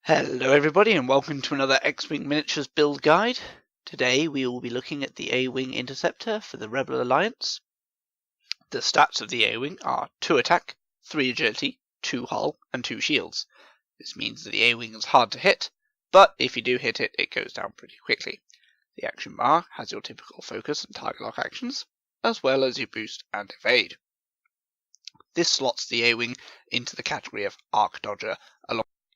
Hello everybody and welcome to another X-Wing Miniatures build guide. Today we will be looking at the A-Wing Interceptor for the Rebel Alliance. The stats of the A-Wing are 2 attack, 3 agility, 2 hull and 2 shields. This means that the A-Wing is hard to hit, but if you do hit it, it goes down pretty quickly. The action bar has your typical focus and target lock actions, as well as your boost and evade. This slots the A-Wing into the category of arc dodger.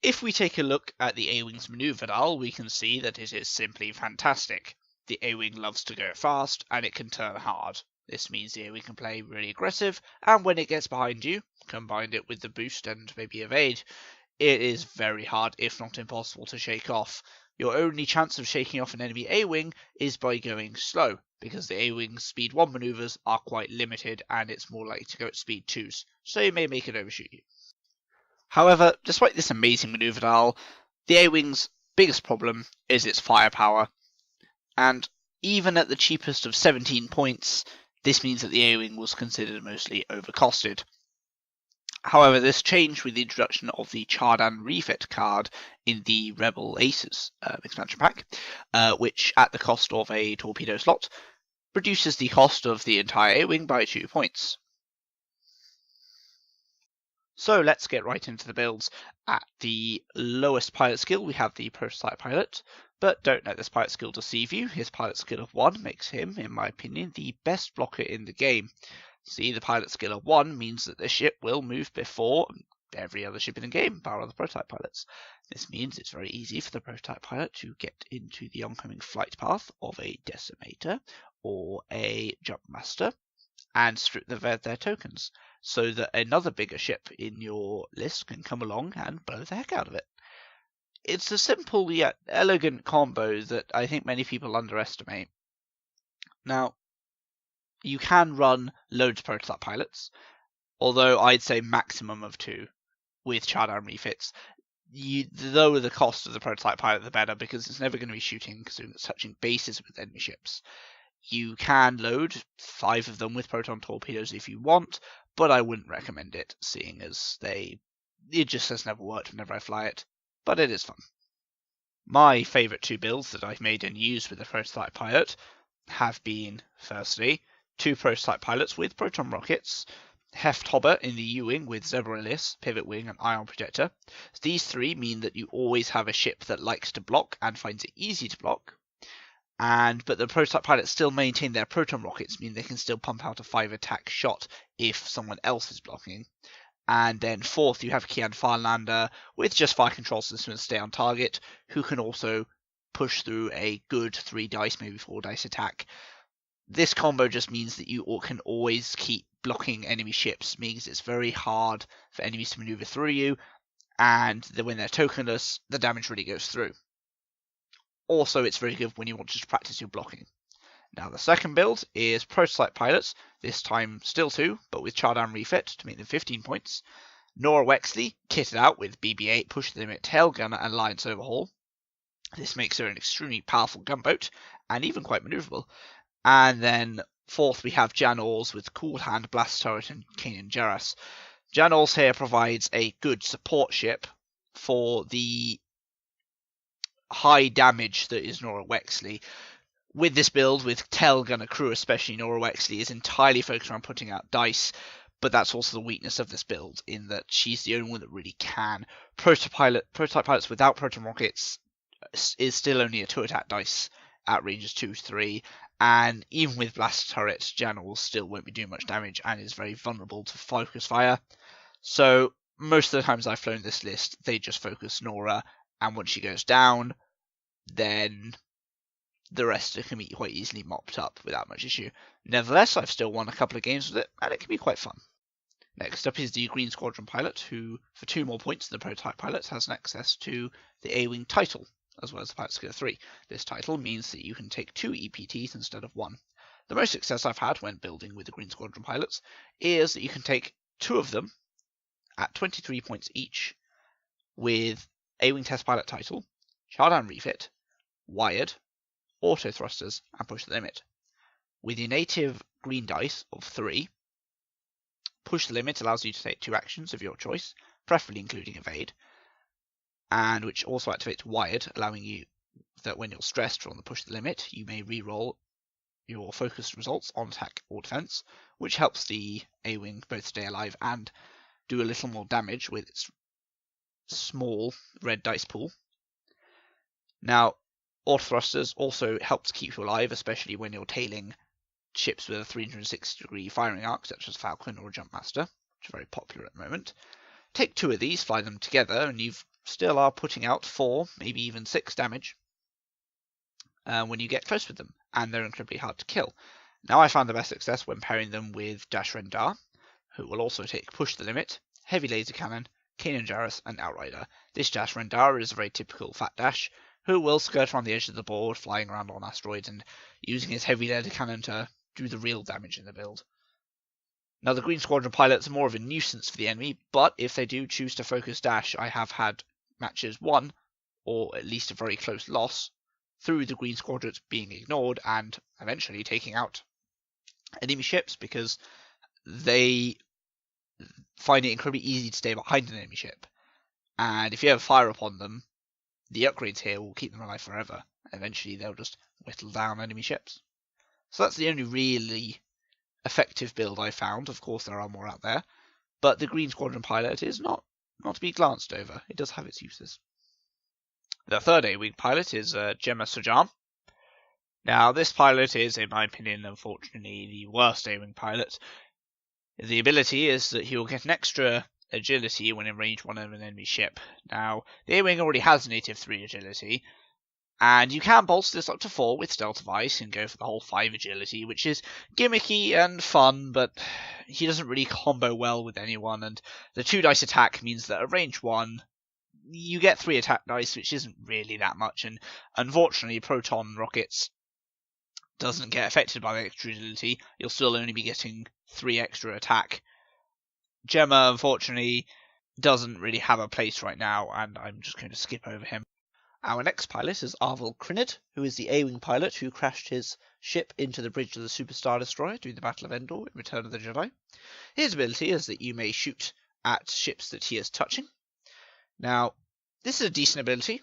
If we take a look at the A-Wing's maneuver dial, we can see that it is simply fantastic. The A-Wing loves to go fast, and it can turn hard. This means the A-Wing can play really aggressive, and when it gets behind you, combine it with the boost and maybe evade, it is very hard, if not impossible, to shake off. Your only chance of shaking off an enemy A-Wing is by going slow, because the A-Wing's speed 1 maneuvers are quite limited, and it's more likely to go at speed 2s, so you may make it overshoot you. However, despite this amazing maneuver dial, the A-Wing's biggest problem is its firepower, and even at the cheapest of 17 points, this means that the A-Wing was considered mostly overcosted. However, this changed with the introduction of the Chardan Refit card in the Rebel Aces expansion pack, which, at the cost of a torpedo slot, reduces the cost of the entire A-Wing by 2 points. So let's get right into the builds. At the lowest pilot skill, we have the prototype pilot, but don't let this pilot skill deceive you. His pilot skill of 1 makes him, in my opinion, the best blocker in the game. See, the pilot skill of 1 means that the ship will move before every other ship in the game, bar other prototype pilots. This means it's very easy for the prototype pilot to get into the oncoming flight path of a decimator or a jumpmaster and strip their tokens, so that another bigger ship in your list can come along and blow the heck out of it. It's a simple yet elegant combo that I think many people underestimate. Now, you can run loads of prototype pilots, although I'd say maximum of 2 with Chardan refits. The lower the cost of the prototype pilot, the better, because it's never going to be shooting, touching bases with enemy ships. You can load 5 of them with proton torpedoes if you want, but I wouldn't recommend it, seeing as it just has never worked whenever I fly it, but it is fun. My favourite 2 builds that I've made and used with the prototype pilot have been, firstly, 2 prototype pilots with proton rockets, Heft Hobber in the U-Wing with Zebralis, Pivot Wing and Ion Projector. These 3 mean that you always have a ship that likes to block and finds it easy to block, but the prototype pilots still maintain their proton rockets, meaning they can still pump out a 5 attack shot if someone else is blocking. And then 4th, you have Kian Farlander with just fire control system and stay on target, who can also push through a good 3 dice, maybe 4 dice attack. This combo just means that you can always keep blocking enemy ships, means it's very hard for enemies to maneuver through you, and when they're tokenless, the damage really goes through. Also, it's very good when you want to practice your blocking. Now, the second build is prototype pilots, this time still 2, but with Chardan refit to make them 15 points. Nora Wexley, kitted out with BB-8, push the limit, tail gunner, and alliance overhaul. This makes her an extremely powerful gunboat, and even quite maneuverable. And then 4th, we have Jan Ors with Cool Hand, Blast Turret, and Kanan Jarrus. Jan Ors here provides a good support ship for the high damage that is Nora Wexley. With this build, with Tail Gunner crew especially, Nora Wexley is entirely focused on putting out dice, but that's also the weakness of this build, in that she's the only one that really can. Prototype pilots without proton rockets is still only a 2 attack dice at ranges 2-3, and even with blast turrets, Janel still won't be doing much damage and is very vulnerable to focus fire. So most of the times I've flown this list, they just focus Nora, and once she goes down, then the rest can be quite easily mopped up without much issue. Nevertheless, I've still won a couple of games with it, and it can be quite fun. Next up is the Green Squadron pilot, who, for 2 more points than the prototype pilot, has an access to the A-Wing title, as well as the pilot skill 3. This title means that you can take 2 EPTs instead of 1. The most success I've had when building with the Green Squadron pilots is that you can take 2 of them at 23 points each, with A-Wing test pilot title, Chardan refit, wired, auto thrusters, and push the limit. With your native green dice of 3, push the limit allows you to take 2 actions of your choice, preferably including evade. and which also activates Wired, allowing you that when you're stressed or on the push the limit, you may re-roll your focused results on attack or defense, which helps the A-Wing both stay alive and do a little more damage with its small red dice pool. Now, auto thrusters also help to keep you alive, especially when you're tailing ships with a 360-degree firing arc, such as Falcon or Jumpmaster, which are very popular at the moment. Take 2 of these, fly them together, and you still are putting out 4, maybe even 6 damage when you get close with them, and they're incredibly hard to kill. Now, I found the best success when pairing them with Dash Rendar, who will also take Push the Limit, Heavy Laser Cannon, Kanan Jarrus, and Outrider. This Dash Rendar is a very typical Fat Dash, who will skirt around the edge of the board, flying around on asteroids and using his Heavy Laser Cannon to do the real damage in the build. Now, the Green Squadron pilots are more of a nuisance for the enemy, but if they do choose to focus Dash, I have had matches won, or at least a very close loss, through the Green Squadrons being ignored and eventually taking out enemy ships because they find it incredibly easy to stay behind an enemy ship. And if you ever fire upon them, the upgrades here will keep them alive forever. Eventually they'll just whittle down enemy ships. So that's the only really effective build I found. Of course there are more out there, but the Green Squadron pilot is not to be glanced over. It does have its uses. The third A-Wing pilot is Gemma Sajam. Now, this pilot is, in my opinion, unfortunately, the worst A-Wing pilot. The ability is that he will get an extra agility when in range 1 of an enemy ship. Now, the A-Wing already has native 3 agility, and you can bolster this up to 4 with Stealth of Ice and go for the whole 5 agility, which is gimmicky and fun, but he doesn't really combo well with anyone, and the 2 dice attack means that at range 1, you get 3 attack dice, which isn't really that much, and unfortunately proton rockets doesn't get affected by the extra agility. You'll still only be getting 3 extra attack. Gemma, unfortunately, doesn't really have a place right now, and I'm just going to skip over him. Our next pilot is Arvel Crinid, who is the A-Wing pilot who crashed his ship into the bridge of the Super Star Destroyer during the Battle of Endor in Return of the Jedi. His ability is that you may shoot at ships that he is touching. Now, this is a decent ability.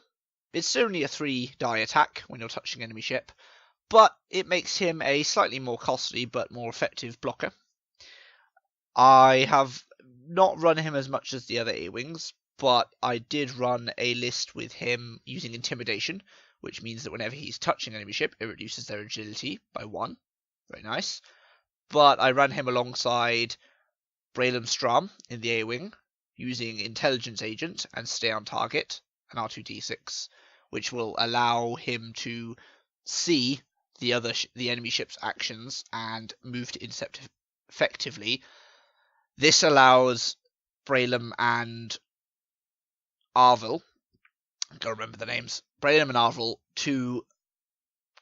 It's only a 3-die attack when you're touching an enemy ship, but it makes him a slightly more costly but more effective blocker. I have not run him as much as the other A-Wings, but I did run a list with him using Intimidation, which means that whenever he's touching an enemy ship, it reduces their agility by 1. Very nice. But I ran him alongside Braylon Strom in the A-Wing, using Intelligence Agent and Stay on Target, an R2D6, which will allow him to see the enemy ship's actions and move to intercept effectively. This allows Braylon and Arvel, I can't remember the names, Braylon and Arvel to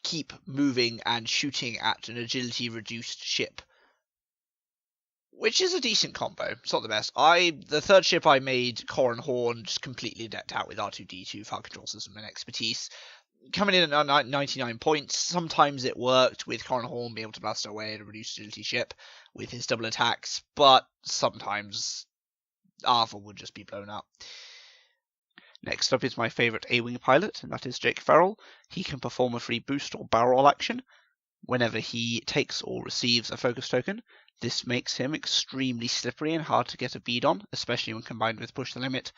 keep moving and shooting at an agility reduced ship, which is a decent combo. It's not the best. The third ship I made, Corin Horn, just completely decked out with R2D2, fire control system, and expertise. Coming in at 99 points, sometimes it worked with Corin Horn being able to blast away at a reduced agility ship with his double attacks, but sometimes Arvel would just be blown up. Next up is my favourite A-Wing pilot, and that is Jake Farrell. He can perform a free boost or barrel roll action whenever he takes or receives a focus token. This makes him extremely slippery and hard to get a bead on, especially when combined with Push the Limit,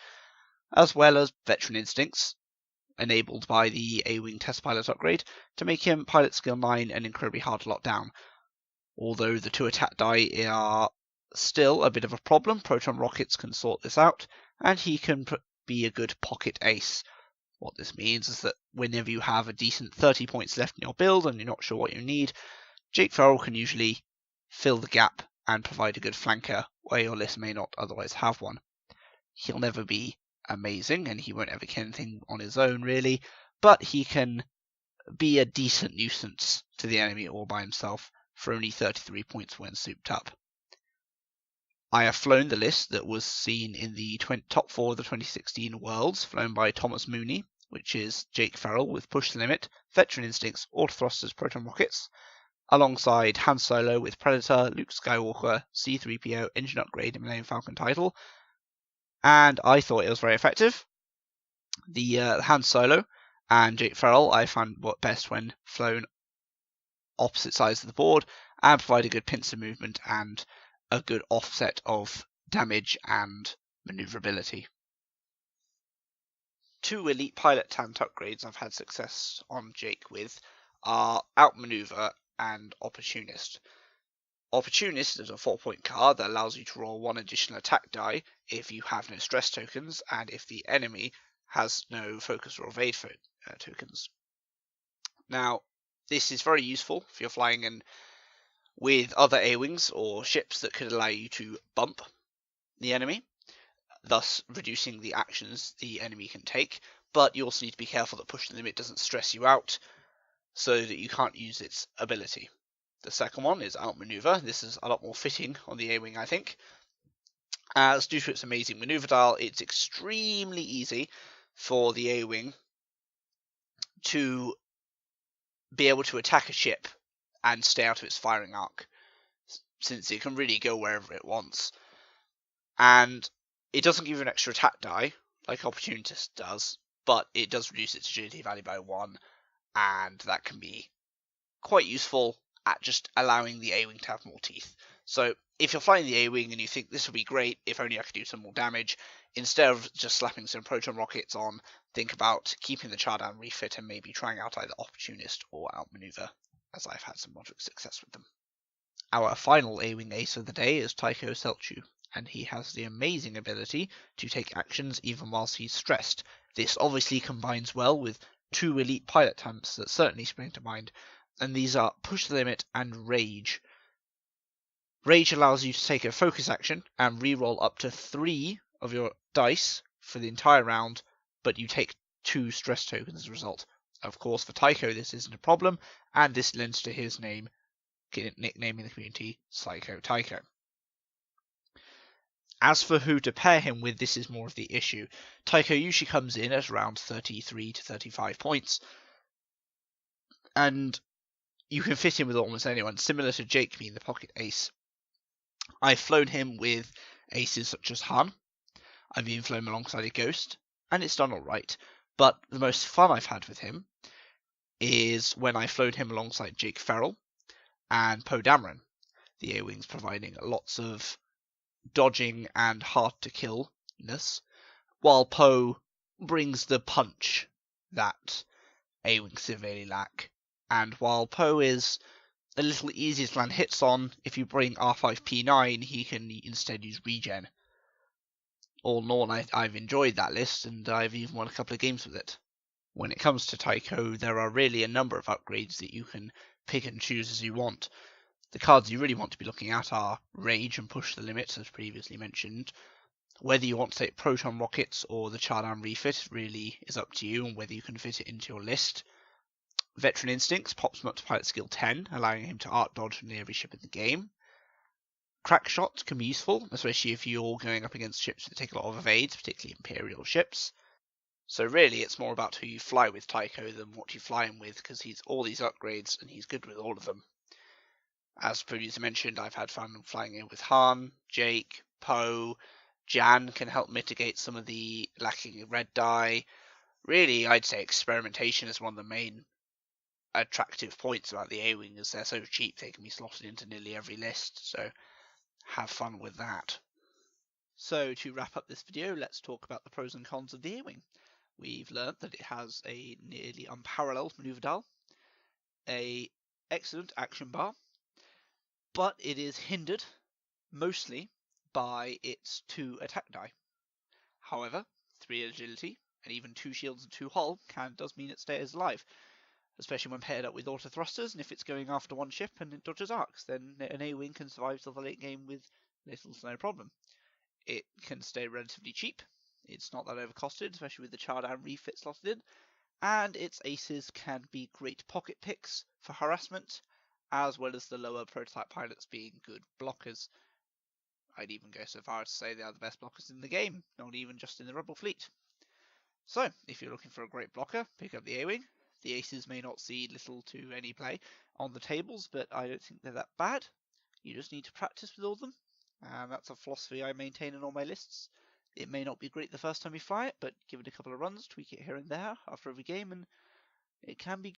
as well as Veteran Instincts, enabled by the A-Wing Test Pilot upgrade, to make him Pilot Skill 9 and incredibly hard to lock down. Although the 2 attack die are still a bit of a problem, proton rockets can sort this out, and he can be a good pocket ace. What this means is that whenever you have a decent 30 points left in your build and you're not sure what you need, Jake Farrell can usually fill the gap and provide a good flanker where your list may not otherwise have one. He'll never be amazing, and he won't ever get anything on his own really, but he can be a decent nuisance to the enemy all by himself for only 33 points when souped up. I have flown the list that was seen in the top 4 of the 2016 Worlds, flown by Thomas Mooney, which is Jake Farrell with Push the Limit, Veteran Instincts, Auto Thrusters, Proton Rockets, alongside Han Solo with Predator, Luke Skywalker, C-3PO, Engine Upgrade, and Millennium Falcon title, and I thought it was very effective. The Han Solo and Jake Farrell I find work best when flown opposite sides of the board and provide a good pincer movement and a good offset of damage and maneuverability. Two elite pilot talent upgrades I've had success on Jake with are Outmaneuver and Opportunist. Opportunist is a 4-point card that allows you to roll one additional attack die if you have no stress tokens and if the enemy has no focus or evade tokens. Now, this is very useful if you're flying in with other A-wings or ships that could allow you to bump the enemy, thus reducing the actions the enemy can take, but you also need to be careful that pushing the limit doesn't stress you out so that you can't use its ability. The second one is Outmaneuver. This is a lot more fitting on the A-wing, I think. As due to its amazing maneuver dial, it's extremely easy for the A-wing to be able to attack a ship and stay out of its firing arc, since it can really go wherever it wants. And it doesn't give you an extra attack die, like Opportunist does, but it does reduce its agility value by 1, and that can be quite useful at just allowing the A-wing to have more teeth. So if you're flying the A-wing and you think this would be great if only I could do some more damage, instead of just slapping some proton rockets on, think about keeping the Chardan refit and maybe trying out either Opportunist or Outmaneuver, as I've had some moderate success with them. Our final A-wing ace of the day is Tycho Selchu, and he has the amazing ability to take actions even whilst he's stressed. This obviously combines well with two elite pilot talents that certainly spring to mind, and these are Push the Limit and Rage. Rage allows you to take a focus action and re-roll up to 3 of your dice for the entire round, but you take 2 stress tokens as a result. Of course, for Tycho this isn't a problem, and this lends to his nickname in the community, Psycho Tycho. As for who to pair him with, this is more of the issue. Tycho usually comes in at around 33 to 35 points, and you can fit him with almost anyone, similar to Jake being the pocket ace. I've flown him with aces such as Han. I've even flown him alongside a Ghost, and it's done alright. But the most fun I've had with him is when I've flown him alongside Jake Farrell and Poe Dameron. The A-Wings providing lots of dodging and hard-to-kill-ness, while Poe brings the punch that A-Wings severely lack. And while Poe is a little easier to land hits on, if you bring R5P9, he can instead use regen. All in all, I've enjoyed that list, and I've even won a couple of games with it. When it comes to Tycho, there are really a number of upgrades that you can pick and choose as you want. The cards you really want to be looking at are Rage and Push the Limits, as previously mentioned. Whether you want to take Proton Rockets or the Chardan refit really is up to you, and whether you can fit it into your list. Veteran Instincts pops him up to pilot skill 10, allowing him to art dodge near every ship in the game. Crack shots can be useful, especially if you're going up against ships that take a lot of evades, particularly Imperial ships. So really, it's more about who you fly with Tycho than what you fly him with, because he's all these upgrades and he's good with all of them. As previously mentioned, I've had fun flying in with Han, Jake, Poe. Jan can help mitigate some of the lacking red die. Really, I'd say experimentation is one of the main attractive points about the A-Wing, as they're so cheap they can be slotted into nearly every list, so have fun with that. So to wrap up this video, let's talk about the pros and cons of the A-Wing. We've learnt that it has a nearly unparalleled maneuver dial, a excellent action bar, but it is hindered mostly by its 2 attack die. However, 3 agility and even 2 shields and 2 hull does mean it stays alive, especially when paired up with auto thrusters, and if it's going after one ship and it dodges arcs, then an A-Wing can survive till the late game with little to no problem. It can stay relatively cheap, it's not that overcosted, especially with the Chardan refit slotted in, and its aces can be great pocket picks for harassment, as well as the lower prototype pilots being good blockers. I'd even go so far as to say they are the best blockers in the game, not even just in the Rebel fleet. So, if you're looking for a great blocker, pick up the A-Wing. The aces may not see little to any play on the tables, but I don't think they're that bad. You just need to practice with all of them, and that's a philosophy I maintain in all my lists. It may not be great the first time you fly it, but give it a couple of runs, tweak it here and there after every game, and it can be